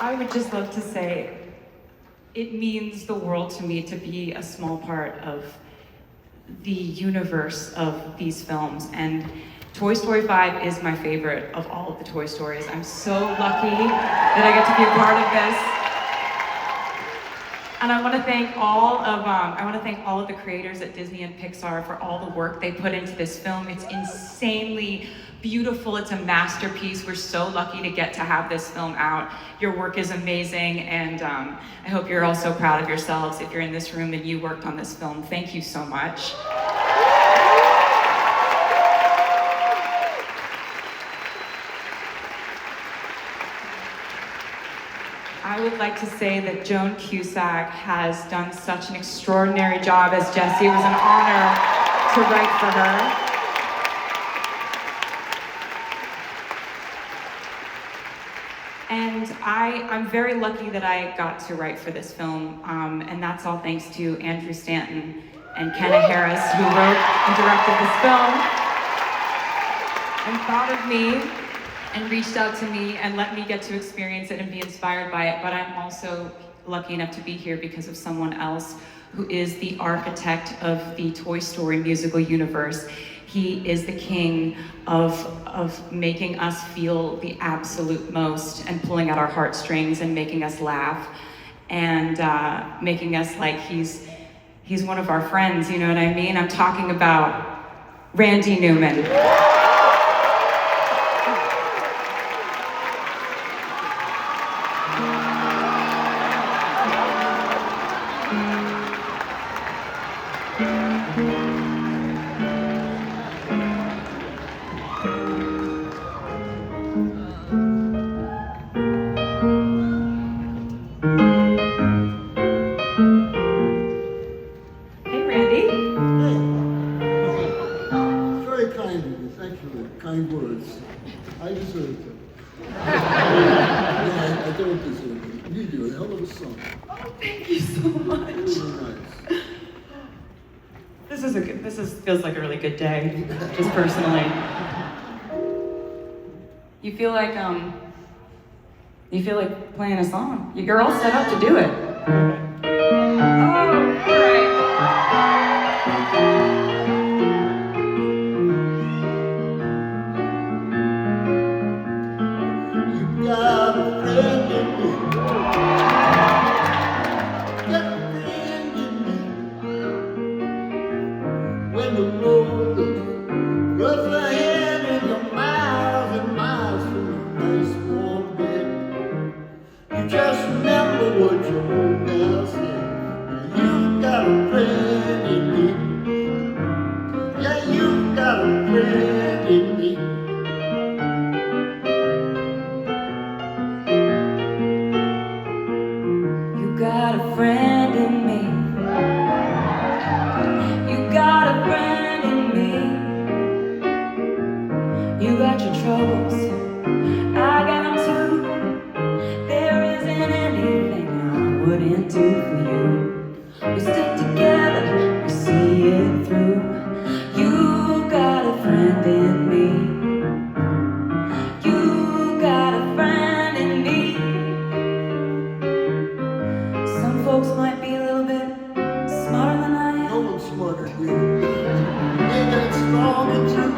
I would just love to say it means the world to me to be a small part of the universe of these films. And Toy Story 5 is my favorite of all of the Toy Stories. I'm so lucky that I get to be a part of this. And I want to thank all of the creators at Disney and Pixar for all the work they put into this film. It's insanely beautiful. It's a masterpiece. We're so lucky to get to have this film out. Your work is amazing, and I hope you're all so proud of yourselves if you're in this room and you worked on this film. Thank you so much. I would like to say that Joan Cusack has done such an extraordinary job as Jessie. It was an honor to write for her. And I'm very lucky that I got to write for this film, and that's all thanks to Andrew Stanton and Kenna Harris, who wrote and directed this film, and thought of me, and reached out to me and let me get to experience it and be inspired by it. But I'm also lucky enough to be here because of someone else who is the architect of the Toy Story musical universe. He is the king of making us feel the absolute most and pulling at our heartstrings and making us laugh and making us like he's one of our friends, you know what I mean? I'm talking about Randy Newman. Hey, Randy. Hey. Very kind of you. Thank you for the kind words. I deserve them. No, I don't deserve them. You do a hell of a song. Oh, thank you so much. Really nice. Feels like a really good day, just personally. You feel like playing a song. You're all set up to do it. Oh, all right. You got a friend in me. Got a friend in me. When the road looks rough ahead and you're miles and miles from a nice warm bed, you just remember what your old pal said. You've got a friend in me. Yeah, you've got a friend in me. You got a friend in me. You got a friend in me. You got your troubles, I got them too. There isn't anything I wouldn't do for you. We stick together, we see it through. You got a friend in me. You got a friend in me. Some folks might be a little bit smarter than I am. No one's smarter than you. They got strong and true,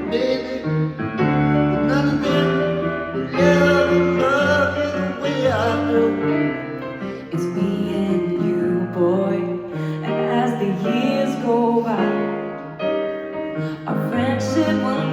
baby. But none of them will ever love you the way I do. It's me and you, boy. And as the years go by, our friendship will